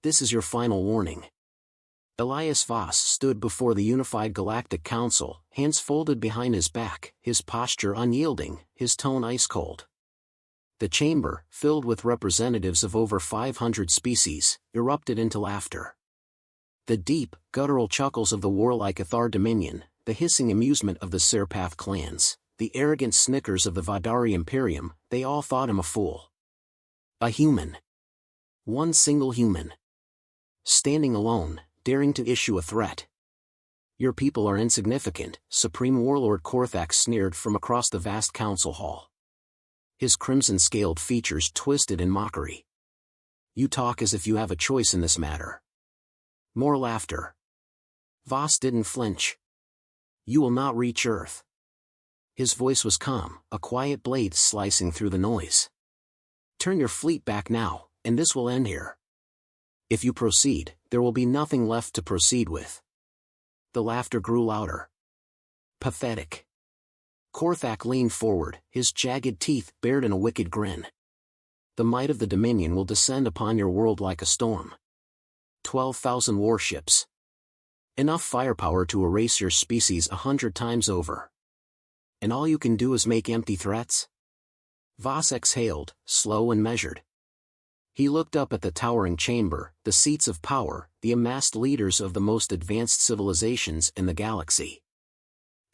This is your final warning. Elias Voss stood before the unified Galactic Council, hands folded behind his back, his posture unyielding, his tone ice-cold. The chamber, filled with representatives of over 500 species, erupted into laughter. The deep, guttural chuckles of the warlike Athar Dominion, the hissing amusement of the Serpath clans, the arrogant snickers of the Vadari Imperium, they all thought him a fool. A human. One single human. Standing alone, daring to issue a threat. Your people are insignificant, Supreme Warlord Korthak sneered from across the vast council hall. His crimson-scaled features twisted in mockery. You talk as if you have a choice in this matter. More laughter. Voss didn't flinch. You will not reach Earth. His voice was calm, a quiet blade slicing through the noise. Turn your fleet back now, and this will end here. If you proceed, there will be nothing left to proceed with. The laughter grew louder. Pathetic. Korthak leaned forward, his jagged teeth bared in a wicked grin. The might of the Dominion will descend upon your world like a storm. 12,000 warships. Enough firepower to erase your species 100 times over. And all you can do is make empty threats? Voss exhaled, slow and measured. He looked up at the towering chamber, the seats of power, the amassed leaders of the most advanced civilizations in the galaxy.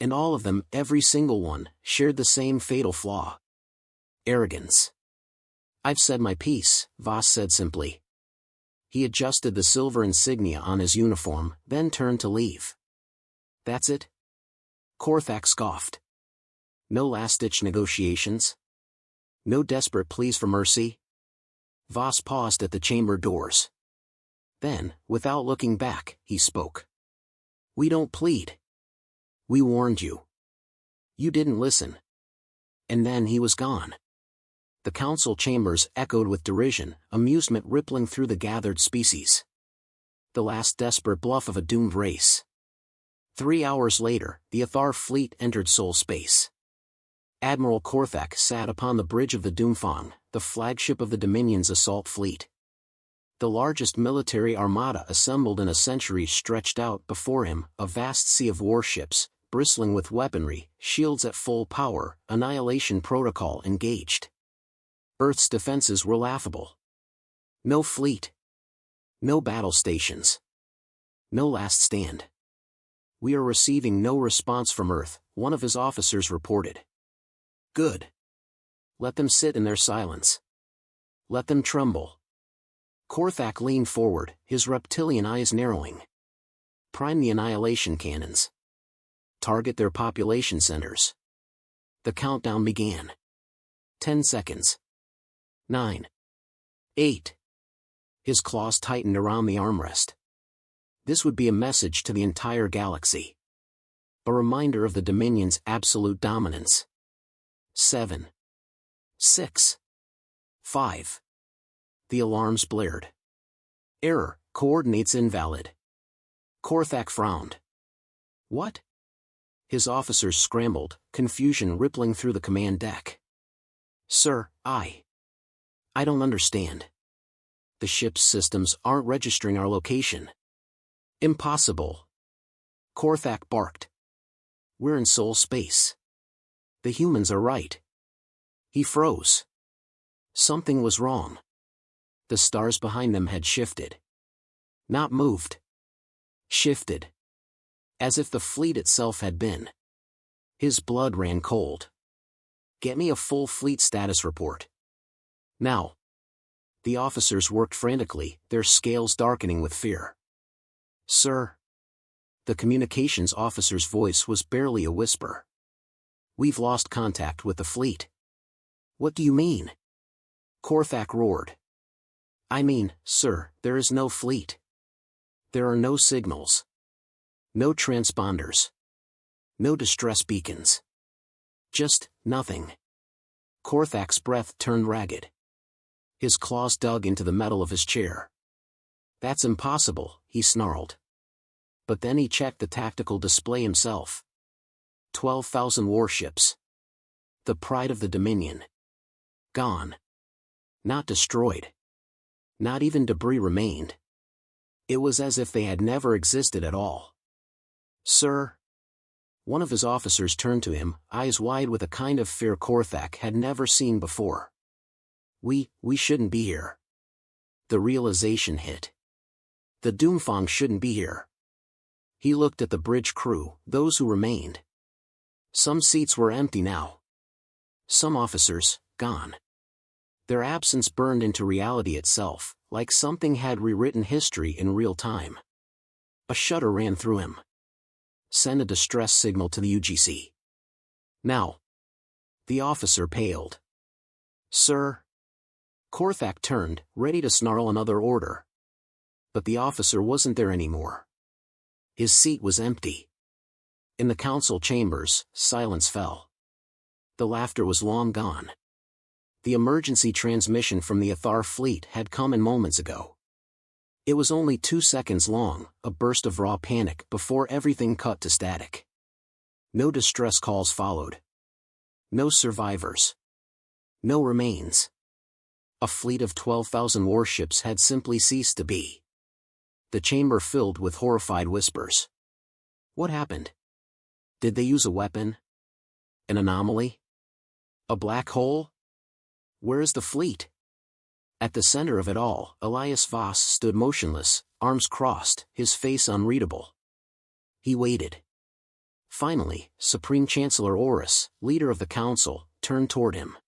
And all of them, every single one, shared the same fatal flaw. Arrogance. I've said my piece, Voss said simply. He adjusted the silver insignia on his uniform, then turned to leave. That's it? Korthak scoffed. No last-ditch negotiations? No desperate pleas for mercy? Voss paused at the chamber doors. Then, without looking back, he spoke. We don't plead. We warned you. You didn't listen. And then he was gone. The council chambers echoed with derision, amusement rippling through the gathered species. The last desperate bluff of a doomed race. 3 hours later, the Athar fleet entered Sol space. Admiral Korthak sat upon the bridge of the Doomfang, the flagship of the Dominion's assault fleet. The largest military armada assembled in a century stretched out before him, a vast sea of warships, bristling with weaponry, shields at full power, annihilation protocol engaged. Earth's defenses were laughable. No fleet. No battle stations. No last stand. We are receiving no response from Earth, one of his officers reported. Good. Let them sit in their silence. Let them tremble. Korthak leaned forward, his reptilian eyes narrowing. Prime the annihilation cannons. Target their population centers. The countdown began. 10 seconds. 9. 8. His claws tightened around the armrest. This would be a message to the entire galaxy. A reminder of the Dominion's absolute dominance. 7. 6. 5. The alarms blared. Error, coordinates invalid. Korthak frowned. What? His officers scrambled, confusion rippling through the command deck. Sir, I don't understand. The ship's systems aren't registering our location. Impossible. Korthak barked. We're in Sol space. The humans are right. He froze. Something was wrong. The stars behind them had shifted. Not moved. Shifted. As if the fleet itself had been. His blood ran cold. Get me a full fleet status report. Now. The officers worked frantically, their scales darkening with fear. Sir. The communications officer's voice was barely a whisper. We've lost contact with the fleet. What do you mean? Korthak roared. I mean, sir, there is no fleet. There are no signals. No transponders. No distress beacons. Just, nothing. Korthak's breath turned ragged. His claws dug into the metal of his chair. That's impossible, he snarled. But then he checked the tactical display himself. 12,000 warships. The pride of the Dominion. Gone. Not destroyed. Not even debris remained. It was as if they had never existed at all. "Sir?" One of his officers turned to him, eyes wide with a kind of fear Korthak had never seen before. We shouldn't be here." The realization hit. The Doomfang shouldn't be here. He looked at the bridge crew, those who remained. Some seats were empty now. Some officers, gone. Their absence burned into reality itself, like something had rewritten history in real time. A shudder ran through him. "Send a distress signal to the UGC. Now." The officer paled. "Sir?" Korthak turned, ready to snarl another order. But the officer wasn't there anymore. His seat was empty. In the council chambers, silence fell. The laughter was long gone. The emergency transmission from the Athar fleet had come in moments ago. It was only 2 seconds long, a burst of raw panic before everything cut to static. No distress calls followed. No survivors. No remains. A fleet of 12,000 warships had simply ceased to be. The chamber filled with horrified whispers. What happened? Did they use a weapon? An anomaly? A black hole? Where is the fleet? At the center of it all, Elias Voss stood motionless, arms crossed, his face unreadable. He waited. Finally, Supreme Chancellor Horus, leader of the council, turned toward him.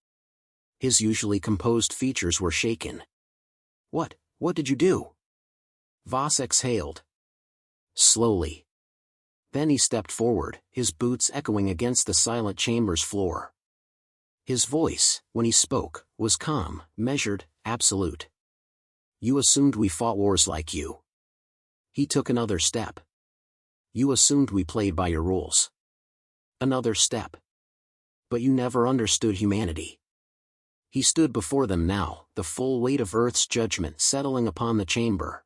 His usually composed features were shaken. What did you do?" Voss exhaled. Slowly. Then he stepped forward, his boots echoing against the silent chamber's floor. His voice, when he spoke, was calm, measured, absolute. "You assumed we fought wars like you." He took another step. "You assumed we played by your rules." Another step. "But you never understood humanity." He stood before them now, the full weight of Earth's judgment settling upon the chamber.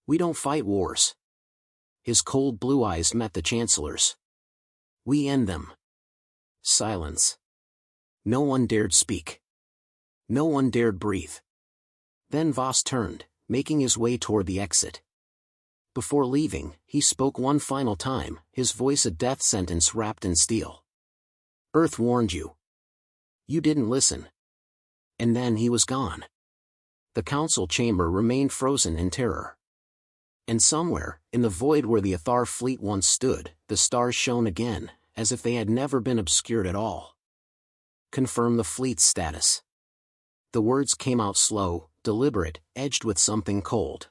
"We don't fight wars." His cold blue eyes met the Chancellor's. "We end them." Silence. No one dared speak. No one dared breathe. Then Voss turned, making his way toward the exit. Before leaving, he spoke one final time, his voice a death sentence wrapped in steel. "Earth warned you. You didn't listen." And then he was gone. The council chamber remained frozen in terror. And somewhere, in the void where the Athar fleet once stood, the stars shone again, as if they had never been obscured at all. "Confirm the fleet's status." The words came out slow, deliberate, edged with something cold.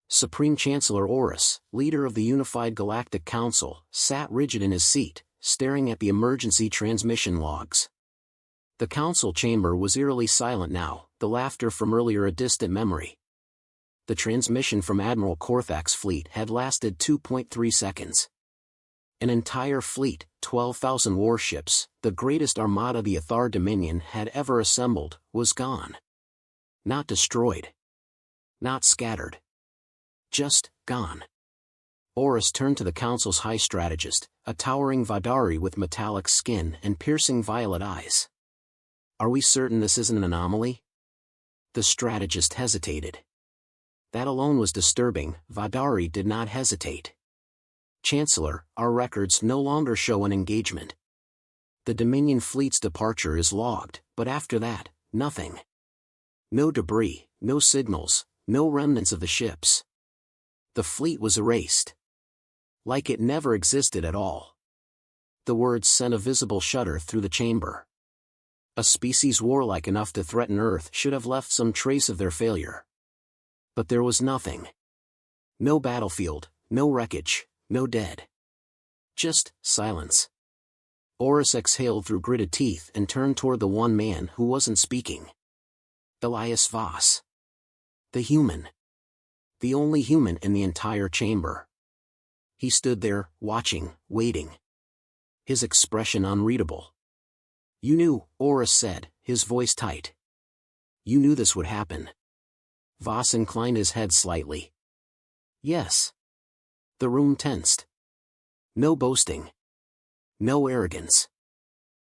Supreme Chancellor Horus, leader of the Unified Galactic Council, sat rigid in his seat, staring at the emergency transmission logs. The council chamber was eerily silent now, the laughter from earlier a distant memory. The transmission from Admiral Korthak's fleet had lasted 2.3 seconds. An entire fleet, 12,000 warships, the greatest armada the Athar Dominion had ever assembled, was gone. Not destroyed. Not scattered. Just gone. Horus turned to the council's high strategist, a towering Vadari with metallic skin and piercing violet eyes. "Are we certain this isn't an anomaly?" The strategist hesitated. That alone was disturbing. Vadari did not hesitate. "Chancellor, our records no longer show an engagement. The Dominion fleet's departure is logged, but after that, nothing. No debris, no signals, no remnants of the ships. The fleet was erased. Like it never existed at all." The words sent a visible shudder through the chamber. A species warlike enough to threaten Earth should have left some trace of their failure. But there was nothing. No battlefield, no wreckage, no dead. Just silence. Horus exhaled through gritted teeth and turned toward the one man who wasn't speaking. Elias Voss. The human. The only human in the entire chamber. He stood there, watching, waiting. His expression unreadable. "You knew," Horus said, his voice tight. "You knew this would happen." Voss inclined his head slightly. "Yes." The room tensed. No boasting. No arrogance.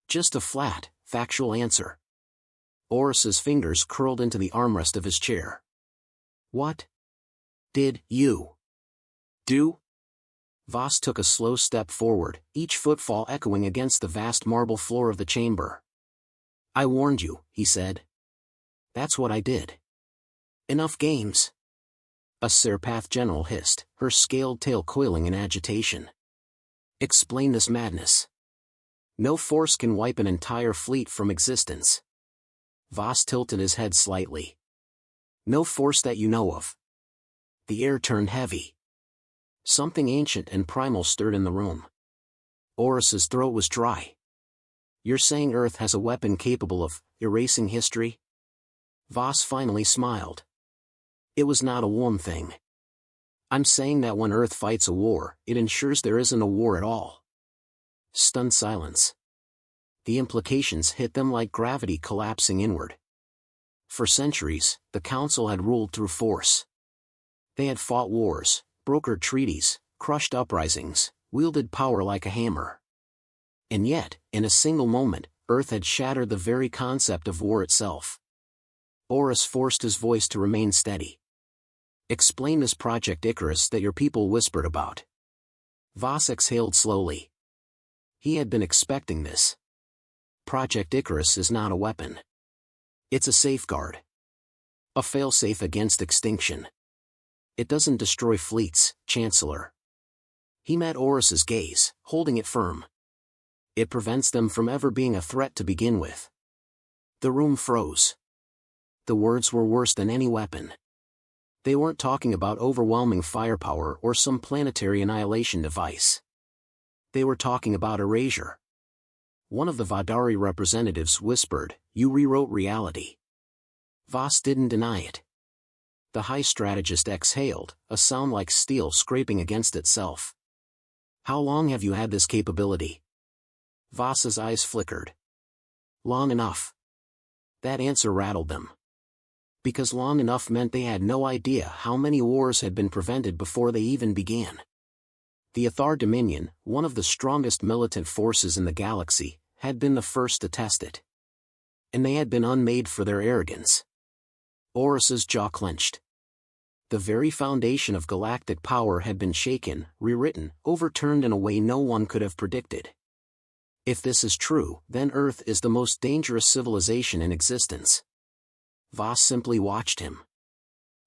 Just a flat, factual answer. Horus's fingers curled into the armrest of his chair. "What Did you do? Voss took a slow step forward, each footfall echoing against the vast marble floor of the chamber. I warned you, he said. That's what I did. Enough games. A Serpath general hissed, her scaled tail coiling in agitation. Explain this madness. No force can wipe an entire fleet from existence. Voss tilted his head slightly. No force that you know of. The air turned heavy. Something ancient and primal stirred in the room. Horus's throat was dry. You're saying Earth has a weapon capable of erasing history? Voss finally smiled. It was not a warm thing. I'm saying that when Earth fights a war, it ensures there isn't a war at all. Stunned silence. The implications hit them like gravity collapsing inward. For centuries, the Council had ruled through force. They had fought wars, brokered treaties, crushed uprisings, wielded power like a hammer. And yet, in a single moment, Earth had shattered the very concept of war itself. Horus forced his voice to remain steady. Explain this Project Icarus that your people whispered about. Voss exhaled slowly. He had been expecting this. Project Icarus is not a weapon. It's a safeguard. A failsafe against extinction. It doesn't destroy fleets, Chancellor. He met Horus's gaze, holding it firm. It prevents them from ever being a threat to begin with. The room froze. The words were worse than any weapon. They weren't talking about overwhelming firepower or some planetary annihilation device. They were talking about erasure. One of the Vadari representatives whispered, "You rewrote reality." Voss didn't deny it. The High Strategist exhaled, a sound like steel scraping against itself. How long have you had this capability? Voss's eyes flickered. Long enough. That answer rattled them. Because long enough meant they had no idea how many wars had been prevented before they even began. The Athar Dominion, one of the strongest militant forces in the galaxy, had been the first to test it. And they had been unmade for their arrogance. Horus's jaw clenched. The very foundation of galactic power had been shaken, rewritten, overturned in a way no one could have predicted. If this is true, then Earth is the most dangerous civilization in existence. Voss simply watched him.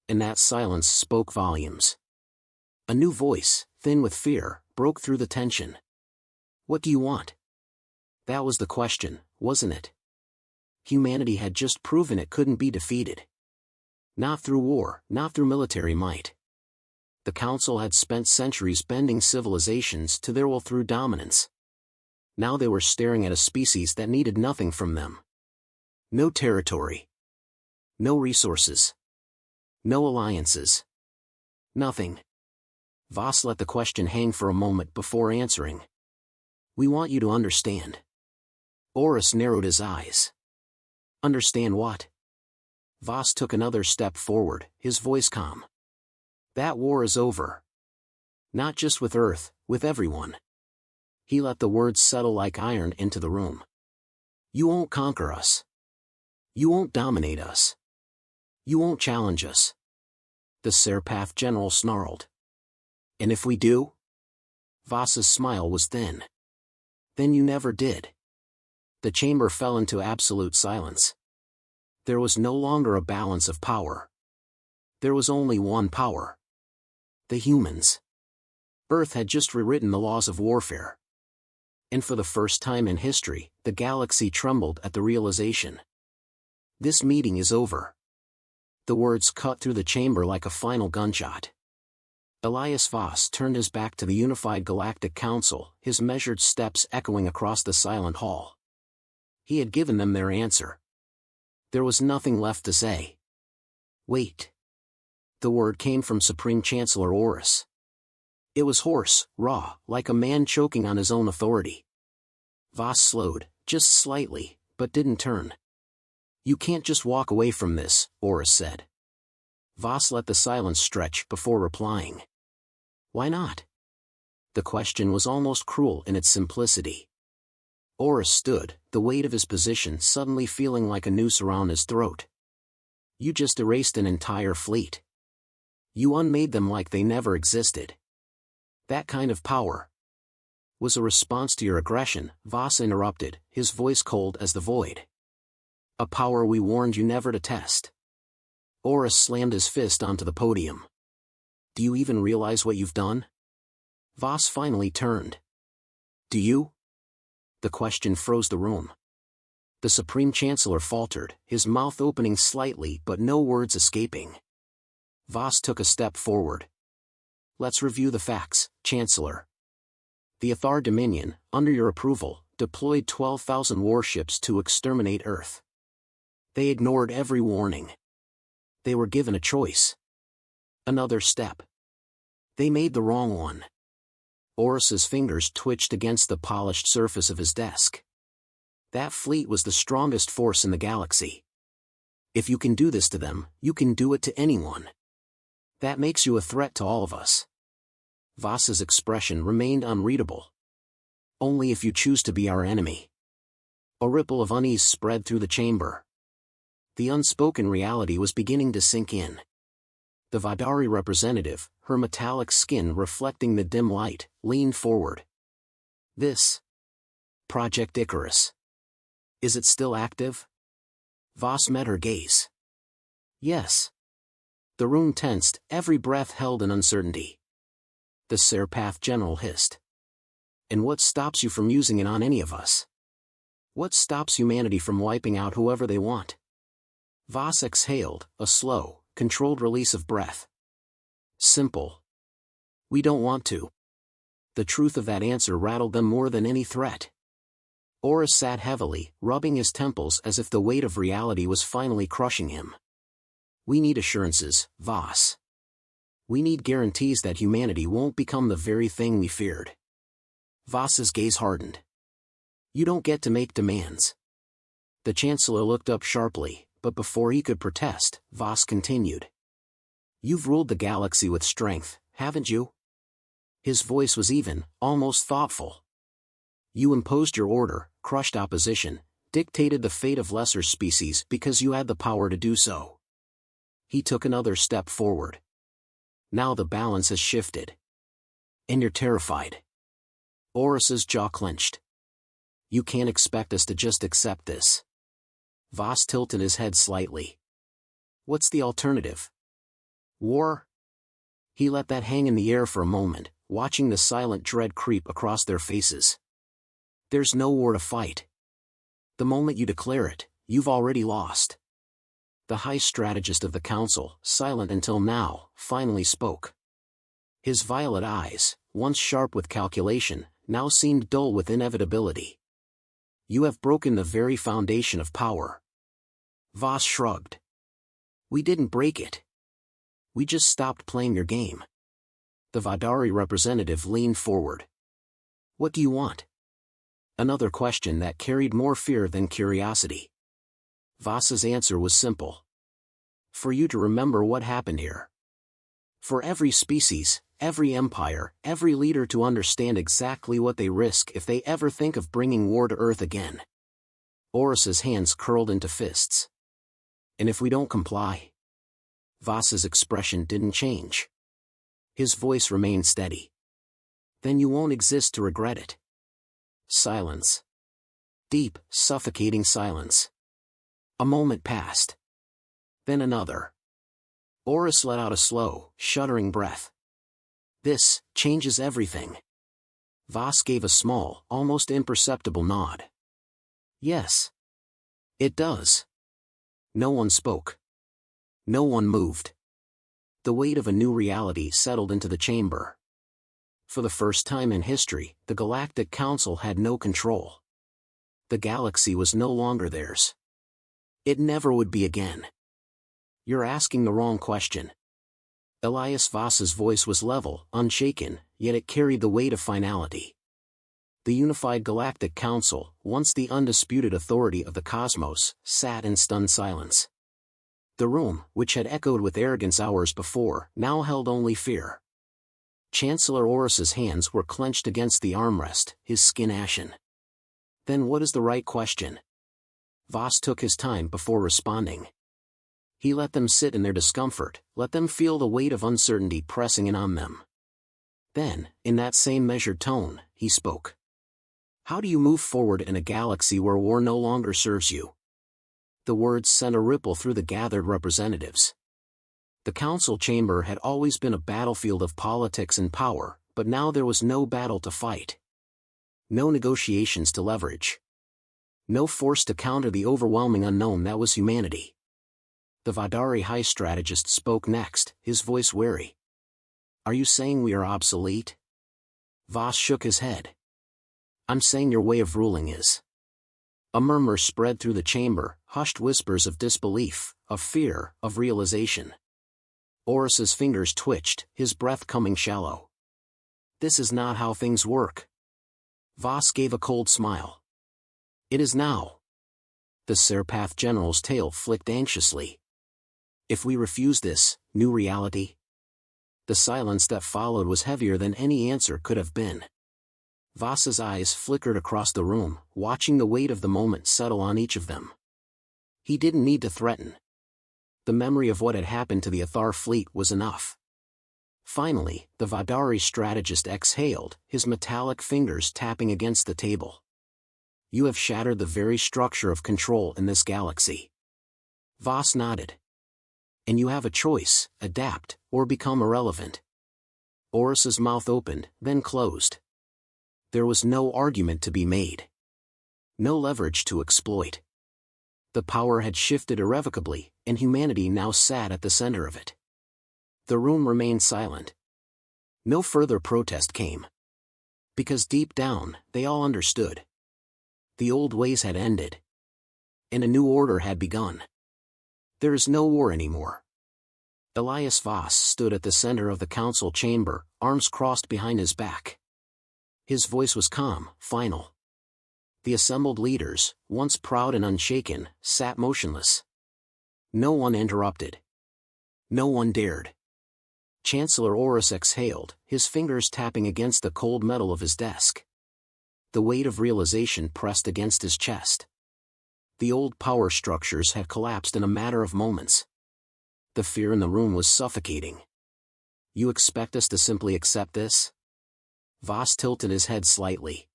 And that silence spoke volumes. A new voice, thin with fear, broke through the tension. What do you want? That was the question, wasn't it? Humanity had just proven it couldn't be defeated. Not through war, not through military might. The Council had spent centuries bending civilizations to their will through dominance. Now they were staring at a species that needed nothing from them. No territory. No resources. No alliances. Nothing. Voss let the question hang for a moment before answering. We want you to understand. Horus narrowed his eyes. Understand what? Voss took another step forward, his voice calm. That war is over. Not just with Earth, with everyone. He let the words settle like iron into the room. You won't conquer us. You won't dominate us. You won't challenge us. The Serpath general snarled. And if we do? Voss's smile was thin. Then you never did. The chamber fell into absolute silence. There was no longer a balance of power. There was only one power. The humans. Earth had just rewritten the laws of warfare. And for the first time in history, the galaxy trembled at the realization. This meeting is over. The words cut through the chamber like a final gunshot. Elias Voss turned his back to the unified Galactic Council, his measured steps echoing across the silent hall. He had given them their answer. There was nothing left to say. Wait. The word came from Supreme Chancellor Horus. It was hoarse, raw, like a man choking on his own authority. Voss slowed, just slightly, but didn't turn. You can't just walk away from this, Horus said. Voss let the silence stretch before replying. Why not? The question was almost cruel in its simplicity. Horus stood, the weight of his position suddenly feeling like a noose around his throat. You just erased an entire fleet. You unmade them like they never existed. That kind of power was a response to your aggression, Voss interrupted, his voice cold as the void. A power we warned you never to test. Horus slammed his fist onto the podium. Do you even realize what you've done? Voss finally turned. Do you? The question froze the room. The Supreme Chancellor faltered, his mouth opening slightly but no words escaping. Voss took a step forward. Let's review the facts, Chancellor. The Athar Dominion, under your approval, deployed 12,000 warships to exterminate Earth. They ignored every warning. They were given a choice. Another step. They made the wrong one. Horus's fingers twitched against the polished surface of his desk. That fleet was the strongest force in the galaxy. If you can do this to them, you can do it to anyone. That makes you a threat to all of us. Voss's expression remained unreadable. Only if you choose to be our enemy. A ripple of unease spread through the chamber. The unspoken reality was beginning to sink in. The Vadari representative, her metallic skin reflecting the dim light, leaned forward. This Project Icarus. Is it still active? Voss met her gaze. Yes. The room tensed, every breath held in uncertainty. The Serpath General hissed. And what stops you from using it on any of us? What stops humanity from wiping out whoever they want? Voss exhaled, a slow, controlled release of breath. Simple. We don't want to. The truth of that answer rattled them more than any threat. Horus sat heavily, rubbing his temples as if the weight of reality was finally crushing him. We need assurances, Voss. We need guarantees that humanity won't become the very thing we feared. Voss's gaze hardened. You don't get to make demands. The Chancellor looked up sharply, but before he could protest, Voss continued. You've ruled the galaxy with strength, haven't you? His voice was even, almost thoughtful. You imposed your order, crushed opposition, dictated the fate of lesser species because you had the power to do so. He took another step forward. Now the balance has shifted. And you're terrified. Horus's jaw clenched. You can't expect us to just accept this. Voss tilted his head slightly. What's the alternative? War? He let that hang in the air for a moment, watching the silent dread creep across their faces. There's no war to fight. The moment you declare it, you've already lost. The high strategist of the council, silent until now, finally spoke. His violet eyes, once sharp with calculation, now seemed dull with inevitability. You have broken the very foundation of power. Voss shrugged. We didn't break it. We just stopped playing your game. The Vadari representative leaned forward. What do you want? Another question that carried more fear than curiosity. Voss's answer was simple. For you to remember what happened here. For every species, every empire, every leader to understand exactly what they risk if they ever think of bringing war to Earth again. Horus's hands curled into fists. And if we don't comply? Voss's expression didn't change. His voice remained steady. Then you won't exist to regret it. Silence. Deep, suffocating silence. A moment passed. Then another. Horus let out a slow, shuddering breath. This changes everything. Voss gave a small, almost imperceptible nod. Yes. It does. No one spoke. No one moved. The weight of a new reality settled into the chamber. For the first time in history, the Galactic Council had no control. The galaxy was no longer theirs. It never would be again. You're asking the wrong question. Elias Voss's voice was level, unshaken, yet it carried the weight of finality. The unified Galactic Council, once the undisputed authority of the cosmos, sat in stunned silence. The room, which had echoed with arrogance hours before, now held only fear. Chancellor Horus's hands were clenched against the armrest, his skin ashen. Then what is the right question? Voss took his time before responding. He let them sit in their discomfort, let them feel the weight of uncertainty pressing in on them. Then, in that same measured tone, he spoke. How do you move forward in a galaxy where war no longer serves you? The words sent a ripple through the gathered representatives. The council chamber had always been a battlefield of politics and power, but now there was no battle to fight. No negotiations to leverage. No force to counter the overwhelming unknown that was humanity. The Vadari High Strategist spoke next, his voice wary. Are you saying we are obsolete? Voss shook his head. I'm saying your way of ruling is. A murmur spread through the chamber, hushed whispers of disbelief, of fear, of realization. Horus's fingers twitched, his breath coming shallow. This is not how things work. Voss gave a cold smile. It is now. The Serpath general's tail flicked anxiously. If we refuse this new reality? The silence that followed was heavier than any answer could have been. Voss's eyes flickered across the room, watching the weight of the moment settle on each of them. He didn't need to threaten. The memory of what had happened to the Athar fleet was enough. Finally, the Vadari strategist exhaled, his metallic fingers tapping against the table. You have shattered the very structure of control in this galaxy. Voss nodded. And you have a choice, adapt, or become irrelevant. Horus's mouth opened, then closed. There was no argument to be made. No leverage to exploit. The power had shifted irrevocably, and humanity now sat at the center of it. The room remained silent. No further protest came. Because deep down, they all understood. The old ways had ended. And a new order had begun. There is no war anymore. Elias Voss stood at the center of the council chamber, arms crossed behind his back. His voice was calm, final. The assembled leaders, once proud and unshaken, sat motionless. No one interrupted. No one dared. Chancellor Horus exhaled, his fingers tapping against the cold metal of his desk. The weight of realization pressed against his chest. The old power structures had collapsed in a matter of moments. The fear in the room was suffocating. You expect us to simply accept this? Voss tilted his head slightly.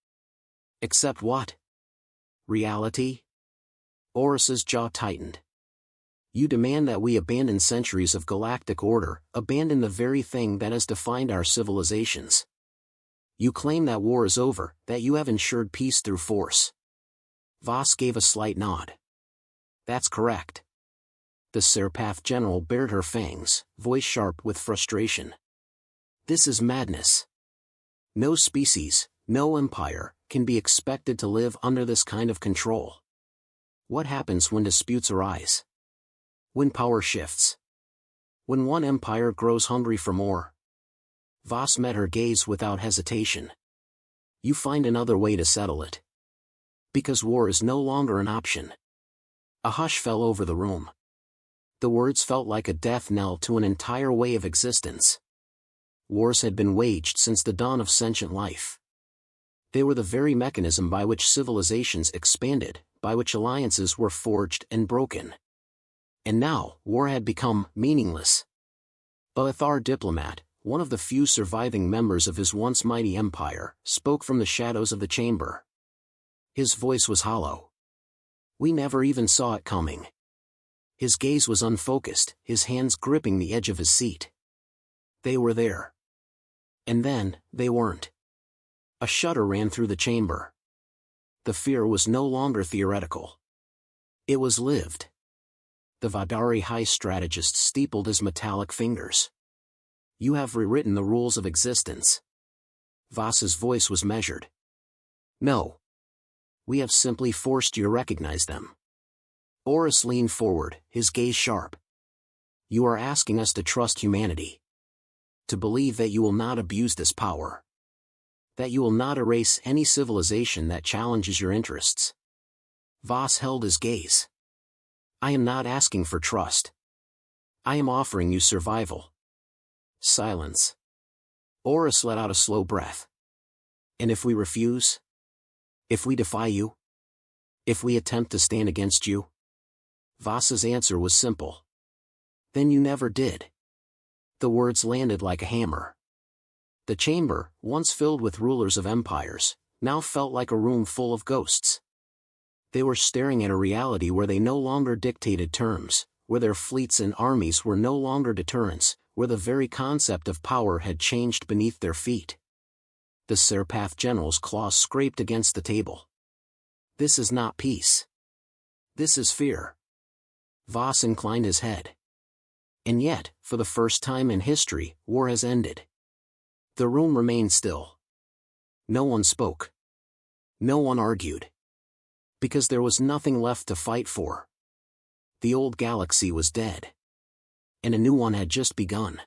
Accept what? Reality? Horus's jaw tightened. You demand that we abandon centuries of galactic order, abandon the very thing that has defined our civilizations. You claim that war is over, that you have ensured peace through force. Voss gave a slight nod. That's correct. The Serpath general bared her fangs, voice sharp with frustration. This is madness. No species, no empire, can be expected to live under this kind of control. What happens when disputes arise? When power shifts? When one empire grows hungry for more? Voss met her gaze without hesitation. You find another way to settle it. Because war is no longer an option. A hush fell over the room. The words felt like a death knell to an entire way of existence. Wars had been waged since the dawn of sentient life. They were the very mechanism by which civilizations expanded, by which alliances were forged and broken. And now, war had become meaningless. A Athar diplomat, one of the few surviving members of his once mighty empire, spoke from the shadows of the chamber. His voice was hollow. We never even saw it coming. His gaze was unfocused, his hands gripping the edge of his seat. They were there. And then, they weren't. A shudder ran through the chamber. The fear was no longer theoretical. It was lived. The Vadari High Strategist steepled his metallic fingers. You have rewritten the rules of existence. Voss's voice was measured. No. We have simply forced you to recognize them. Horus leaned forward, his gaze sharp. You are asking us to trust humanity. To believe that you will not abuse this power. That you will not erase any civilization that challenges your interests. Voss held his gaze. I am not asking for trust. I am offering you survival. Silence. Horus let out a slow breath. And if we refuse? If we defy you? If we attempt to stand against you? Voss's answer was simple. Then you never did. The words landed like a hammer. The chamber, once filled with rulers of empires, now felt like a room full of ghosts. They were staring at a reality where they no longer dictated terms, where their fleets and armies were no longer deterrents, where the very concept of power had changed beneath their feet. The Serpath general's claws scraped against the table. This is not peace. This is fear. Voss inclined his head. And yet, for the first time in history, war has ended. The room remained still. No one spoke. No one argued. Because there was nothing left to fight for. The old galaxy was dead. And a new one had just begun.